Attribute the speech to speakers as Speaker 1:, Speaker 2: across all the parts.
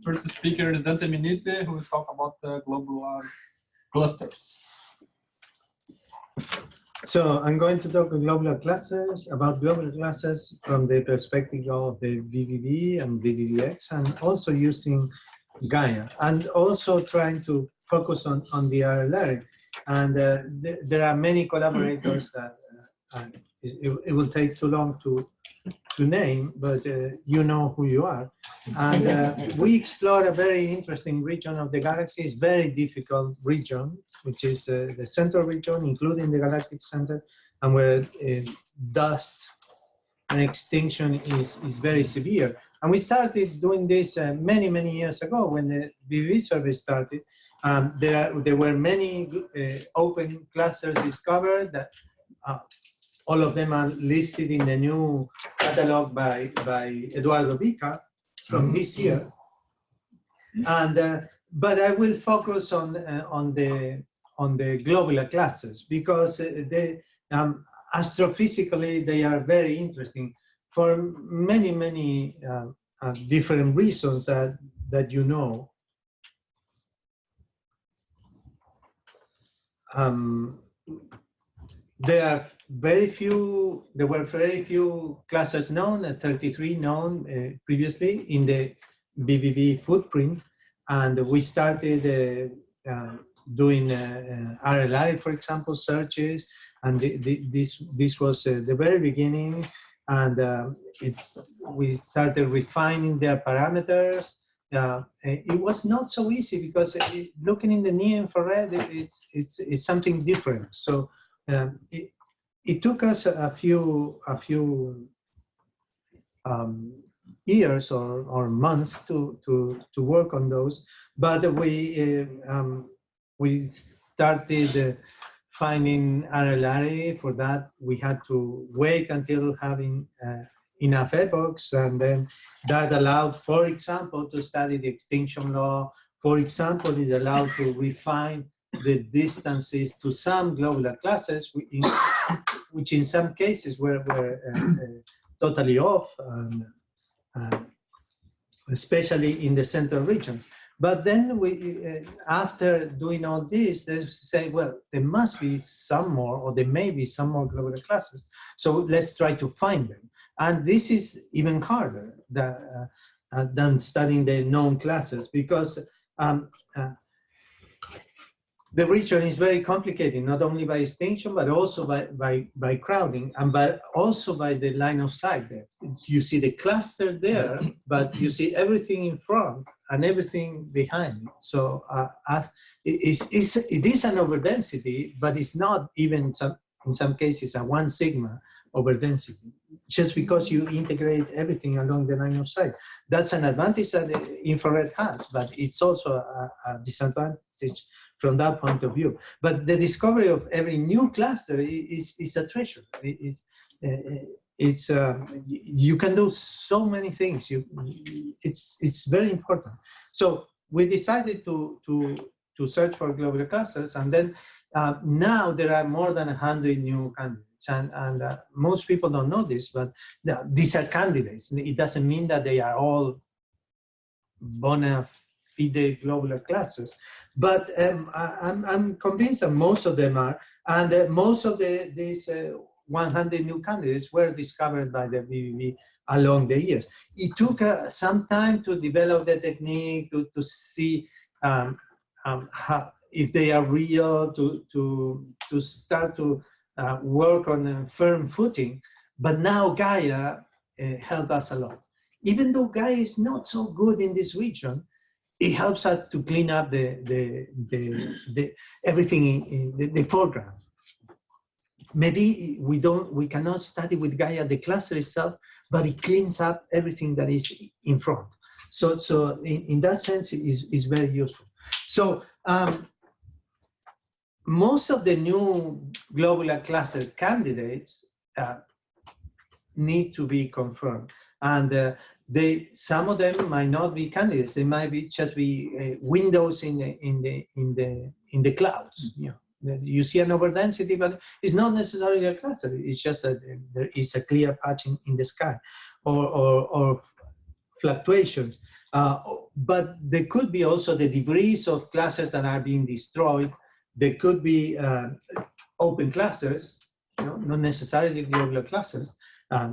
Speaker 1: first speaker is Dante Minniti, who will talk about globular clusters.
Speaker 2: So I'm going to talk about globular clusters from the perspective of the VVV and VVVX, and also using Gaia, and also trying to focus on the RRLyrae. And there are many collaborators that it will take too long to name, but you know who you are. And we explore a very interesting region of the galaxy. It's very difficult region, which is the central region, including the galactic center, and where dust and extinction is very severe. And we started doing this many, many years ago when the VVV survey started. There were many open clusters discovered that all of them are listed in the new catalog by Eduardo Vica from this year. And but I will focus on the globular clusters because they astrophysically they are very interesting for many different reasons that you know. There were very few clusters known, 33 known previously in the VVV footprint, and we started doing RRLyrae, for example, searches, and this was the very beginning, and we started refining their parameters. It was not so easy because looking in the near infrared, it's something different. So it took us a few years or months to work on those, but we started finding RRLyrae. For that, we had to wait until having enough epochs, and then that allowed, for example, to study the extinction law. For example, it allowed to refine the distances to some globular clusters, which in some cases were totally off, especially in the central regions. But then we, after doing all this, they say, well, there must be some more, or there may be some more globular clusters. So let's try to find them. And this is even harder than studying the known clusters, because the region is very complicated, not only by extinction, but also by crowding, and also by the line of sight there. You see the cluster there, but you see everything in front and everything behind it. So it is an overdensity, but it's not even in some cases a 1 sigma overdensity, just because you integrate everything along the line of sight. That's an advantage that the infrared has, but it's also a disadvantage from that point of view. But the discovery of every new cluster is a treasure. You can do so many things. It's very important. So we decided to search for globular clusters, and then now there are more than 100 new candidates. And most people don't know this, but these are candidates. It doesn't mean that they are all bona fide globular clusters, but I'm convinced that most of them are, and most of these 100 new candidates were discovered by the VVV along the years. It took some time to develop the technique, to see if they are real, to start to work on a firm footing. But now Gaia helped us a lot. Even though Gaia is not so good in this region, it helps us to clean up everything in the foreground. Maybe we cannot study with Gaia the cluster itself, but it cleans up everything that is in front. So in that sense, it is very useful. So most of the new globular cluster candidates need to be confirmed, and some of them might not be candidates. They might just be windows in the clouds. You know, you see an overdensity, but it's not necessarily a cluster. It's just that there is a clear patch in the sky, or fluctuations. But there could be also the debris of clusters that are being destroyed. There could be open clusters, not necessarily globular clusters.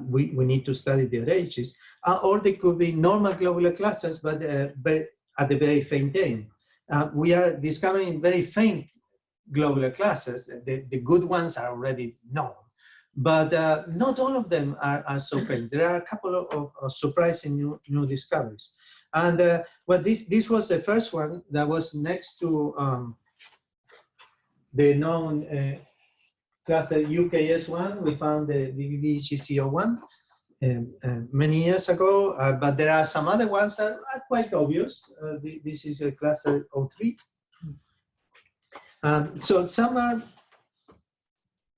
Speaker 2: We need to study their ages. Or they could be normal globular clusters, but at the very faint end. We are discovering very faint globular clusters. The good ones are already known. But not all of them are so faint. There are a couple of surprising new discoveries. And well, this was the first one that was next to the known cluster UKS1. We found the VVV GCO1 many years ago, but there are some other ones that are quite obvious. This is a cluster 03. So some are,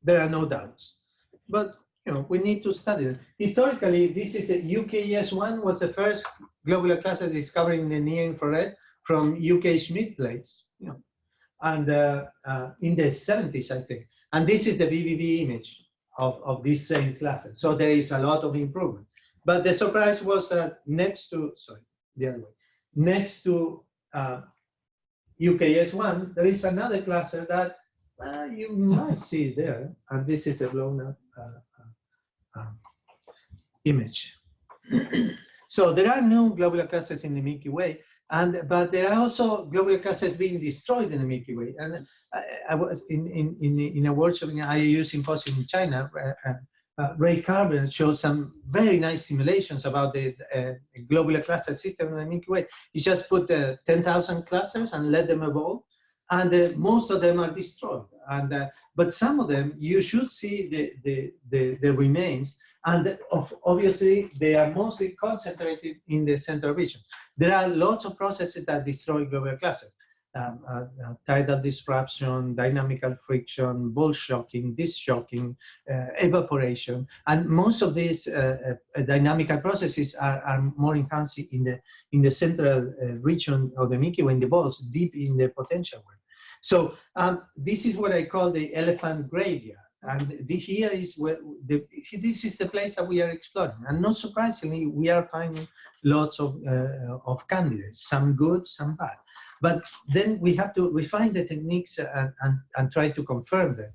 Speaker 2: there are no doubts. But we need to study it. Historically, this is a UKS1 was the first globular cluster discovered in the near infrared from UK Schmidt plates, and in the 70s, I think. And this is the VVV image of this same cluster. So there is a lot of improvement. But the surprise was that next to, sorry, the other way, next to UKS1, there is another cluster that you might see there, and this is a blown up image. So there are new globular clusters in the Milky Way, but there are also globular clusters being destroyed in the Milky Way. And I was in a workshop in IAU symposium in China. Ray Carver showed some very nice simulations about the globular cluster system in the Milky Way. He just put 10,000 clusters and let them evolve. And most of them are destroyed. But some of them, you should see the remains. And obviously, they are mostly concentrated in the central region. There are lots of processes that destroy globular clusters. Tidal disruption, dynamical friction, bulge shocking, disk shocking, evaporation. And most of these dynamical processes are more enhanced in the central region of the Milky Way, in the bulge, deep in the potential world. So this is what I call the elephant graveyard. And here is where this is the place that we are exploring. And not surprisingly, we are finding lots of candidates, some good, some bad. But then we have to refine the techniques and try to confirm them.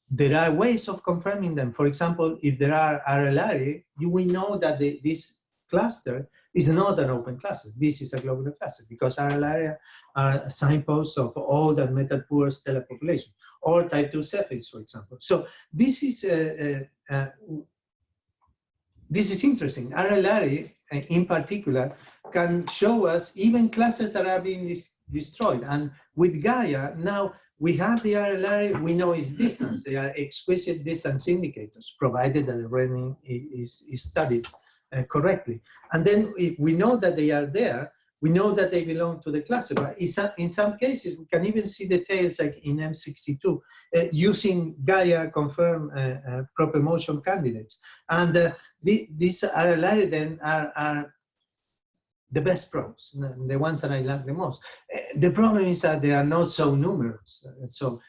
Speaker 2: There are ways of confirming them. For example, if there are RRLyrae, we know that this cluster is not an open cluster. This is a globular cluster because RRLyrae are signposts of old and metal-poor stellar population, or type 2 Cepheids, for example. So this is interesting. RRLyrae, in particular, can show us even clusters that are being destroyed. And with Gaia, now we have the RRLyrae, we know its distance. They are exquisite distance indicators, provided that the rendering is studied correctly. And then if we know that they are there, we know that they belong to the cluster. But in some cases, we can even see the tails, like in M62, using Gaia confirm proper motion candidates. And these RRLyrae then are the best probes, the ones that I like the most. The problem is that they are not so numerous. So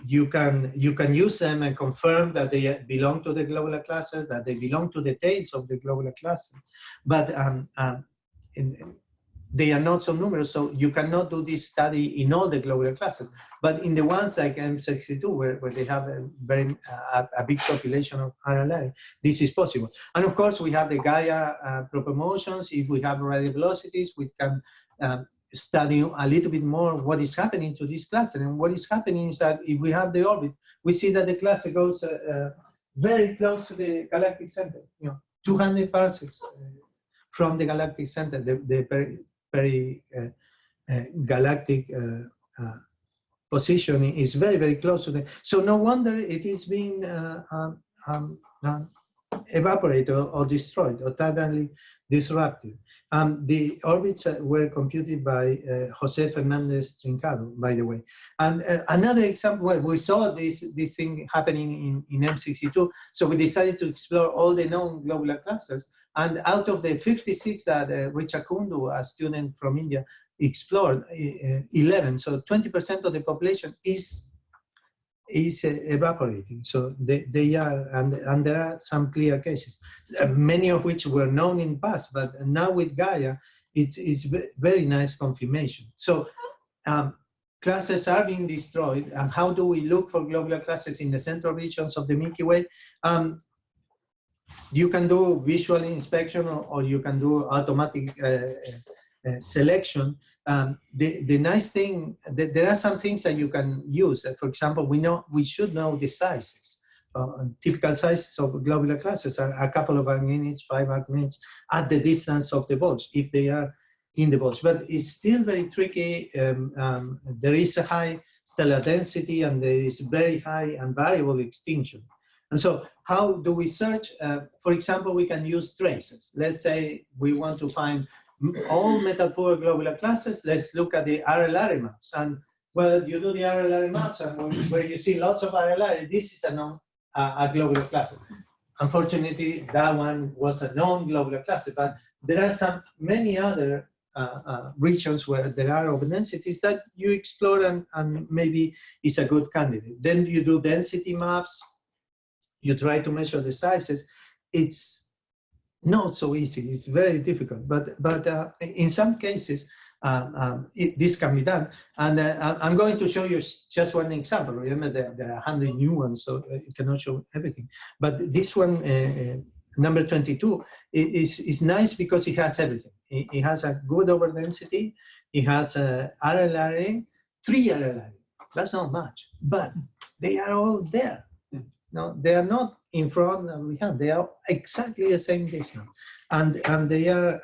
Speaker 2: you can use them and confirm that they belong to the globular cluster, that they belong to the tails of the globular cluster. But they are not so numerous, so you cannot do this study in all the globular clusters. But in the ones like M62, where they have a big population of RRLyrae, this is possible. And of course, we have the Gaia proper motions. If we have radial velocities, we can study a little bit more what is happening to this cluster. And what is happening is that if we have the orbit, we see that the cluster goes very close to the galactic center, 200 parsecs from the galactic center, the galactic positioning is very, very close to them. So no wonder it is being evaporated or destroyed or tidally disrupted. The orbits were computed by Jose Fernandez Trincado, by the way. And another example, well, we saw this thing happening in M62, so we decided to explore all the known globular clusters. And out of the 56 that Richa Kundu, a student from India, explored, 11, so 20% of the population is is evaporating. So they are, and there are some clear cases, many of which were known in the past, but now with Gaia, it's very nice confirmation. So clusters are being destroyed, and how do we look for globular clusters in the central regions of the Milky Way? You can do visual inspection, or you can do automatic selection. The nice thing, there are some things that you can use. For example, we should know the sizes. Typical sizes of globular clusters are a couple of arc minutes, 5 arc minutes at the distance of the bulge, if they are in the bulge. But it's still very tricky. There is a high stellar density, and there is very high and variable extinction. And so how do we search? For example, we can use tracers. Let's say we want to find all metal poor globular clusters. Let's look at the RRLyrae maps. And well, you do the RRLyrae maps, and where you see lots of RRLyrae, this is a globular cluster. Unfortunately, that one was a known globular cluster, but there are many other regions where there are open densities that you explore, and maybe is a good candidate. Then you do density maps. You try to measure the sizes. It's not so easy. It's very difficult. But in some cases, this can be done. And I'm going to show you just one example. Remember, there are 100 new ones, so you cannot show everything. But this one, number 22, is nice because it has everything. It has a good overdensity. It has RRLyrae, 3 RRLyrae. That's not much, but they are all there. No, they are not in front and behind. They are exactly the same distance, and they are.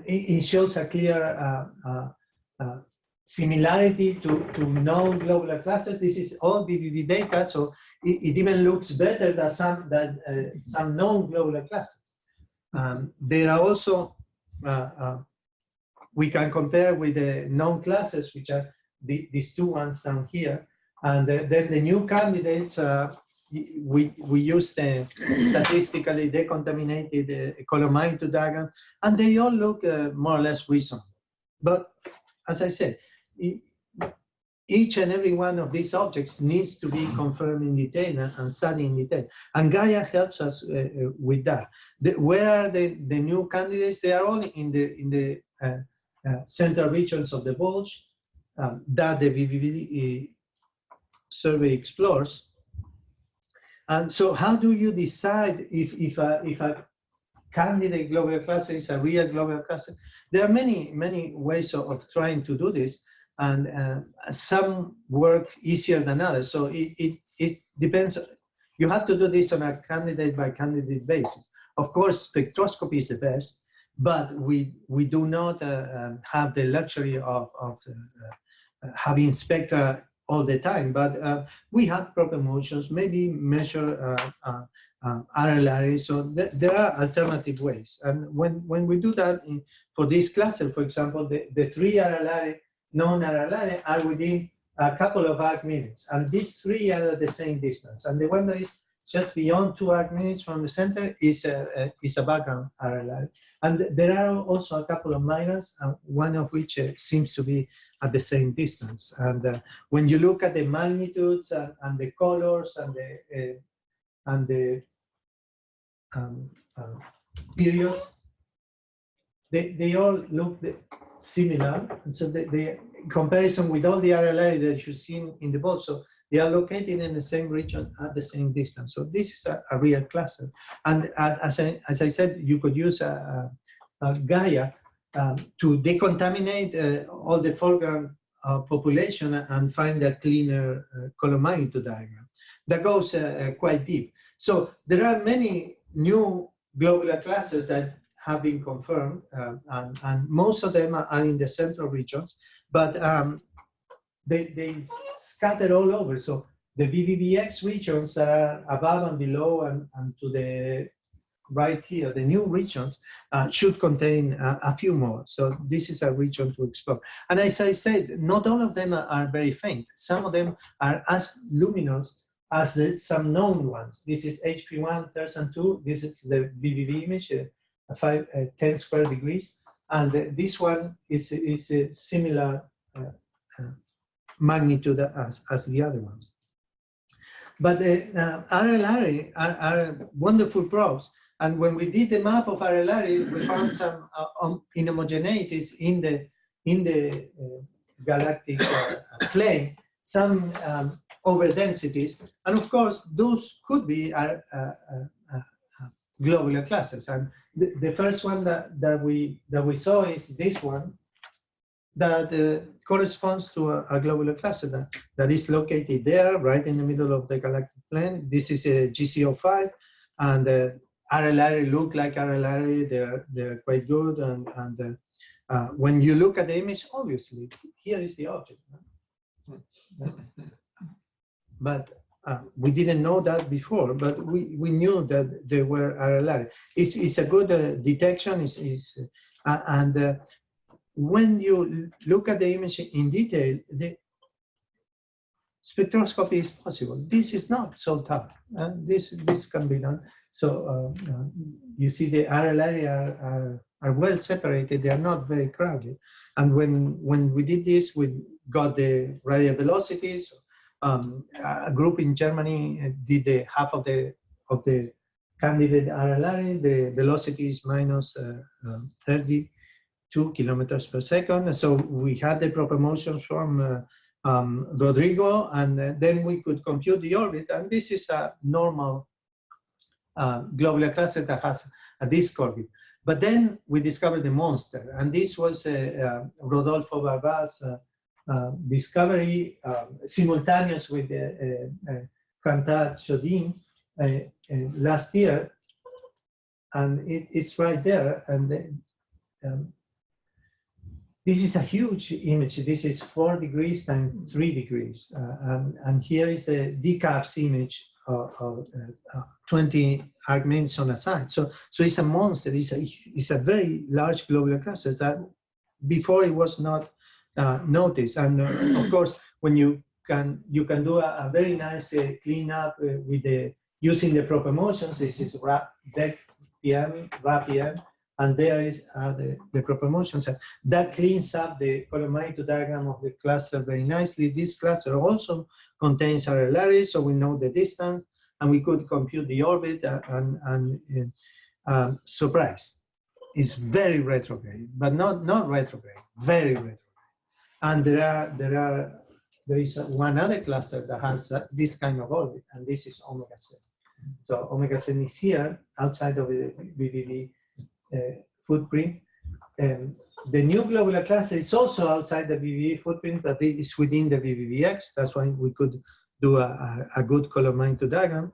Speaker 2: It shows a clear similarity to known globular clusters. This is all VVV data, so it even looks better than some known globular clusters. There are also we can compare with the known clusters, which are these 2 ones down here. And then the new candidates, we use the statistically decontaminated color magnitude diagram, and they all look more or less reasonable. But as I said, each and every one of these objects needs to be confirmed in detail and studied in detail. And Gaia helps us with that. Where are the new candidates? They are all in the central regions of the bulge that the VVV survey explores. And so how do you decide if a candidate globular cluster is a real globular cluster? There are many ways of trying to do this, and some work easier than others. So it depends. You have to do this on a candidate by candidate basis. Of course, spectroscopy is the best, but we do not have the luxury of having spectra all the time, but we have proper motions, maybe measure RRLyrae. So there are alternative ways. And when we do that for this cluster, for example, the 3 RRLyrae, known RRLyrae, are within a couple of arc minutes. And these 3 are at the same distance. And the one that is just beyond 2 arc minutes from the center is a background RRLyrae. And there are also a couple of minors, one of which seems to be at the same distance. And when you look at the magnitudes and the colors and the periods, they all look similar. And so the comparison with all the RRLyrae that you've seen in the bulge, so they are located in the same region at the same distance. So this is a real cluster. And as I said, you could use a Gaia to decontaminate all the foreground population and find a cleaner color magnitude diagram that goes quite deep. So there are many new globular clusters that have been confirmed, and most of them are in the central regions, but they scatter all over. So the VVVX regions that are above and below and to the right here, the new regions should contain a few more. So this is a region to explore. And as I said, not all of them are very faint. Some of them are as luminous as some known ones. This is HP1, Tersan 2. This is the VVV image, 10 square degrees. And this one is a similar magnitude as the other ones. But RRLyrae are wonderful probes. And when we did the map of RRLyrae, we found some inhomogeneities in the galactic plane, some overdensities. And of course, those could be globular clusters. And the first one that we saw is this one that corresponds to a globular cluster that is located there, right in the middle of the galactic plane. This is a GC05, and RRLyrae look like RRLyrae. They're quite good, and when you look at the image, obviously here is the object. But we didn't know that before, but we knew that they were RRLyrae. It's a good detection. And when you look at the image in detail, the spectroscopy is possible. This is not so tough. This can be done. So you see the RRLyrae are well separated. They are not very crowded. And when we did this, we got the radial velocities. A group in Germany did the half of the candidate RRLyrae. The velocity is minus 32 kilometers per second. So we had the proper motions from Rodrigo, and then we could compute the orbit. And this is a normal globular cluster that has a disk orbit. But then we discovered the monster, and this was Rodolfo Barba's discovery, simultaneous with Cantat Chodin last year, and it's right there. And this is a huge image. This is 4 degrees times 3 degrees, and here is the decaps image of 20 argmains on a side. So it's a monster. It's a very large globular cluster that before it was not noticed. And of course, when you can do a very nice cleanup with using the proper motions. This is RAPM, and there is the proper motions. That cleans up the color magnitude diagram of the cluster very nicely. This cluster also contains RRLyrae, so we know the distance, and we could compute the orbit. Surprise, it's very retrograde, but not retrograde, very retrograde. And there is one other cluster that has this kind of orbit, and this is omega 7. So omega 7 is here outside of the VVV footprint. The new globular cluster is also outside the VVV footprint, but it is within the VVVX. That's why we could do a good color magnitude diagram.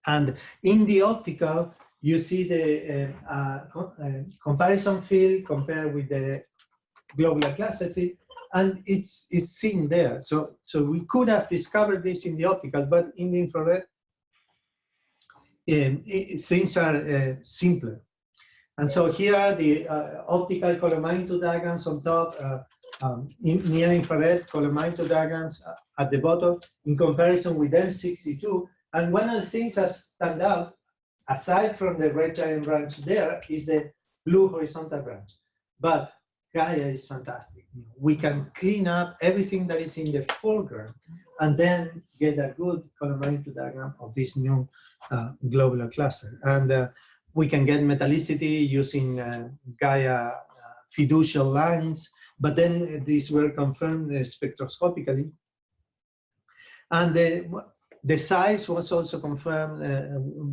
Speaker 2: And in the optical, you see the comparison field compared with the globular cluster field, and it's seen there. So we could have discovered this in the optical, but in the infrared, things are simpler. And so here are the optical color magnitude diagrams on top, near infrared color magnitude diagrams at the bottom in comparison with M62. And one of the things that stand out, aside from the red giant branch there, is the blue horizontal branch. But Gaia is fantastic. We can clean up everything that is in the foreground and then get a good color magnitude diagram of this new globular cluster. And we can get metallicity using Gaia fiducial lines, but then these were confirmed spectroscopically. And the size was also confirmed.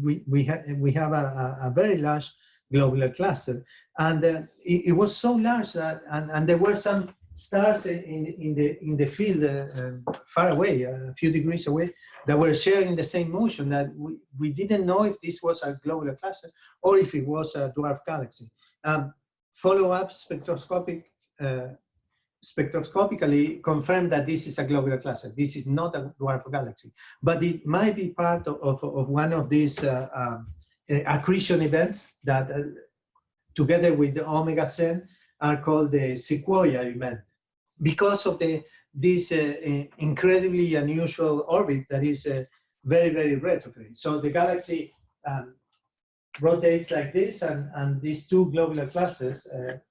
Speaker 2: We have a very large globular cluster, and it was so large that, and there were some stars in the field far away, a few degrees away, that were sharing the same motion, that we didn't know if this was a globular cluster or if it was a dwarf galaxy. Follow-up spectroscopically confirmed that this is a globular cluster. This is not a dwarf galaxy, but it might be part of one of these accretion events that together with the omega 7 are called the Sequoia event, because of this incredibly unusual orbit that is very, very retrograde. So the galaxy rotates like this, and these two globular clusters,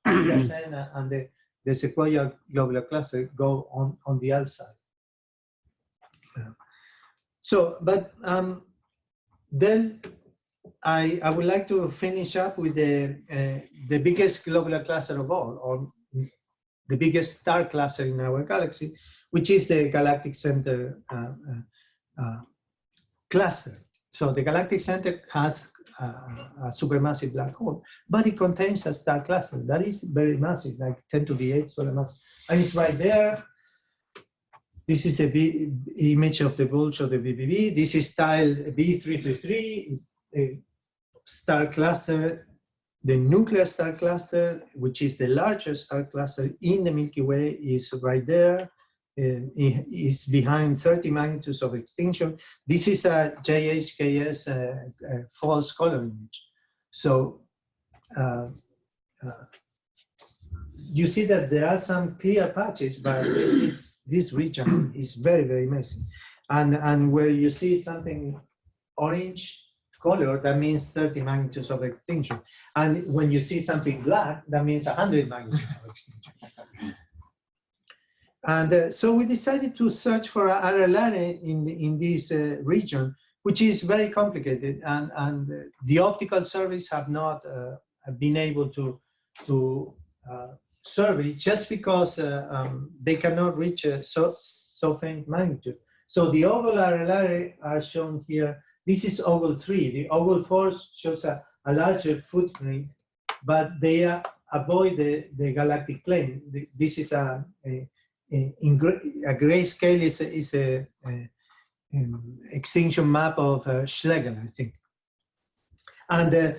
Speaker 2: omega 7 and the the sequoia globular cluster go on the outside. So, but then I would like to finish up with the biggest globular cluster of all, or the biggest star cluster in our galaxy, which is the galactic center cluster. So the galactic center has a supermassive black hole, but it contains a star cluster that is very massive, like 10 to the 8 solar mass, and it's right there. This is the image of the bulge of the VVV. This is style B333, is a star cluster, the nuclear star cluster, which is the largest star cluster in the Milky Way, is right there. It is behind 30 magnitudes of extinction. This is a JHKS false color image. So you see that there are some clear patches, but this region is very, very messy. And where you see something orange color, that means 30 magnitudes of extinction. And when you see something black, that means 100 magnitudes of extinction. And so we decided to search for RRLyrae in this region, which is very complicated. And the optical surveys have not been able to survey, just because they cannot reach so faint magnitude. So the oval RRLyrae are shown here. This is oval 3. The oval 4 shows a larger footprint, but they avoid the galactic plane. This is a grayscale is a extinction map of Schlegel, I think. And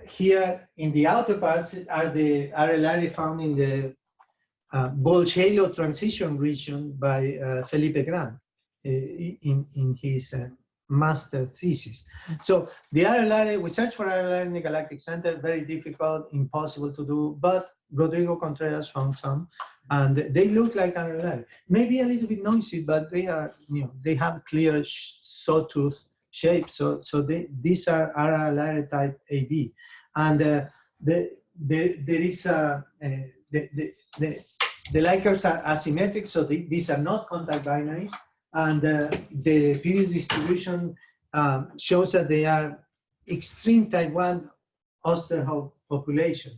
Speaker 2: here in the outer parts are the RRLyrae found in the bulge halo transition region by Felipe Gran in his master thesis. So the RRLyrae, we searched for RRLyrae in the galactic center, very difficult, impossible to do, but Rodrigo Contreras found some, and they look like RRLyrae. Maybe a little bit noisy, but they are, they have clear sawtooth shape. So these are RRLyrae type AB, and there is the likers are asymmetric, so these are not contact binaries, and the period distribution shows that they are extreme type 1 Osterhoff population.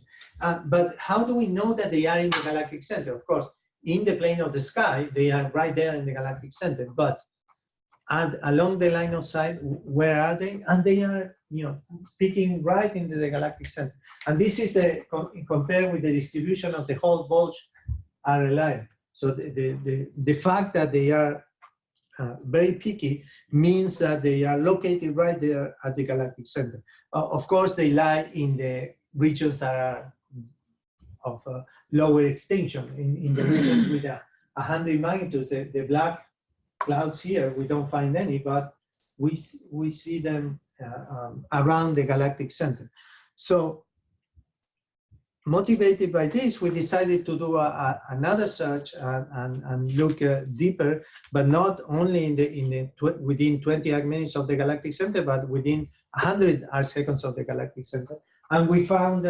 Speaker 2: But how do we know that they are in the galactic center? Of course, in the plane of the sky, they are right there in the galactic center, but and along the line of sight, where are they? And they are, sticking right into the galactic center. And this is compared with the distribution of the whole bulge RRLyrae. So the fact that they are very picky means that they are located right there at the galactic center. Of course, they lie in the regions that are of lower extinction, in the regions with 100 magnitudes. The black clouds here, we don't find any, but we see them around the galactic center. So motivated by this, we decided to do another search and look deeper, but not only within 20 arc minutes of the galactic center, but within 100 arc seconds of the galactic center. And we found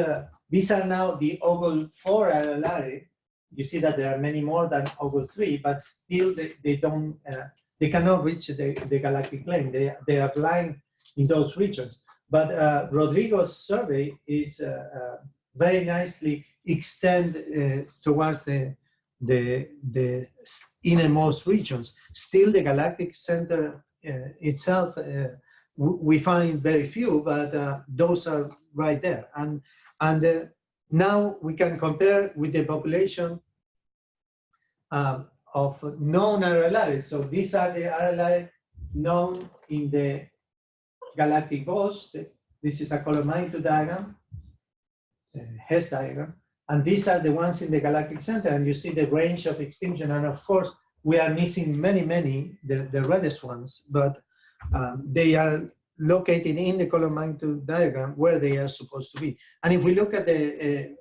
Speaker 2: these are now the oval 4 RRLyrae. You see that there are many more than oval 3, but still they cannot reach the galactic plane. They are blind in those regions. But Rodrigo's survey is very nicely extend towards the innermost regions. Still, the galactic center itself, we find very few, but those are right there. And now we can compare with the population of known RRLyrae. So these are the RRLyrae known in the Galactic Gos. This is a color magnitude diagram, Hess diagram, and these are the ones in the galactic center, and you see the range of extinction. And of course, we are missing many, the reddest ones, but they are located in the color magnitude diagram where they are supposed to be. And if we look at the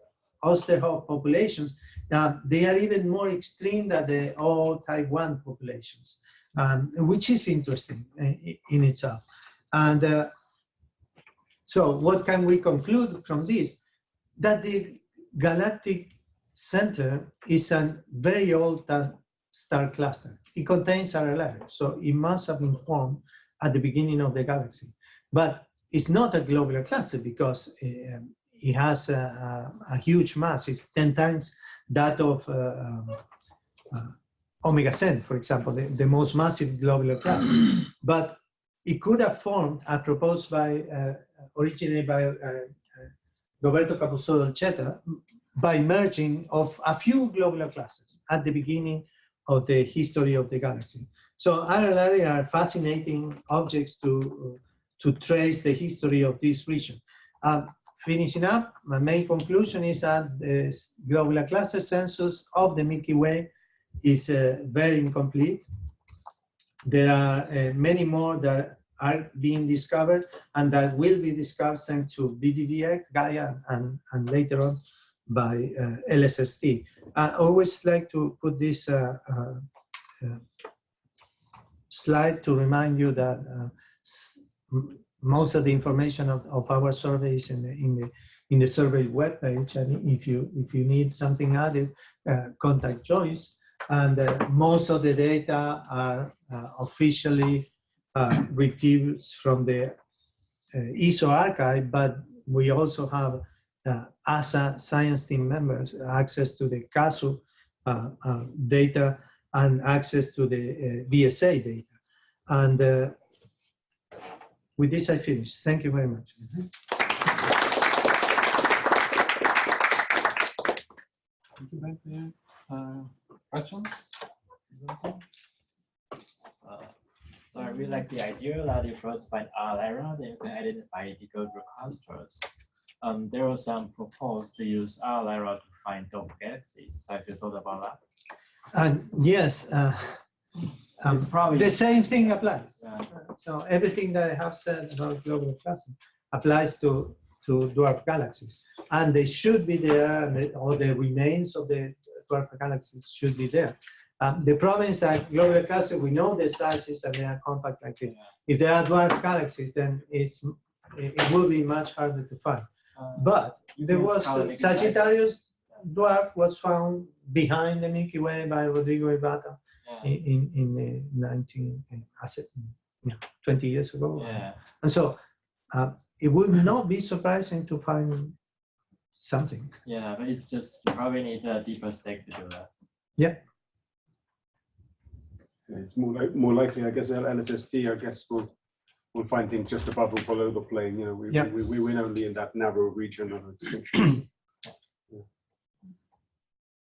Speaker 2: Osterhoff populations, they are even more extreme than the O type 1 populations, which is interesting in itself. And so what can we conclude from this? That the galactic center is a very old star cluster. It contains RRLyrae, so it must have been formed at the beginning of the galaxy. But it's not a globular cluster because it has a huge mass. It's 10 times that of Omega Cent, for example, the most massive globular cluster. But it could have formed, proposed by, originated by Roberto Capusotto-Dolcetta, by merging of a few globular clusters at the beginning of the history of the galaxy. So RRLyrae are fascinating objects to trace the history of this region. Finishing up, my main conclusion is that the globular cluster census of the Milky Way is very incomplete. There are many more that are being discovered and that will be discovered thanks to VVV, Gaia, and later on by LSST. I always like to put this slide to remind you that most of the information of our survey is in the survey webpage, and if you need something added, contact Joyce. And most of the data are officially retrieved from the ESO archive, but we also have ASA science team members access to the CASU data and access to the VSA data. And with this, I finish. Thank you very much.
Speaker 1: Thank you, Dante. Questions?
Speaker 3: So I really like the idea that you first find RRLyrae, then you can identify the globular clusters. There was some proposed to use RRLyrae to find dwarf galaxies. Have you thought about that?
Speaker 2: And yes,
Speaker 3: It's probably
Speaker 2: the same thing applies. So everything that I have said about globular clusters applies to dwarf galaxies, and they should be there, or the remains of the dwarf galaxies should be there. The problem is that globular clusters, we know the sizes and they are compact like this. If there are dwarf galaxies, then it will be much harder to find. But there was Sagittarius dwarf was found behind the Milky Way by Rodrigo Ibata in 20 years ago.
Speaker 3: Yeah.
Speaker 2: And so it would not be surprising to find something.
Speaker 3: Yeah, but it's just you probably need a deeper stake to do that.
Speaker 2: Yeah.
Speaker 4: It's more likely, I guess, LSST, I guess, will find things just above or below the plane. You know, we win only in that narrow region of extinction.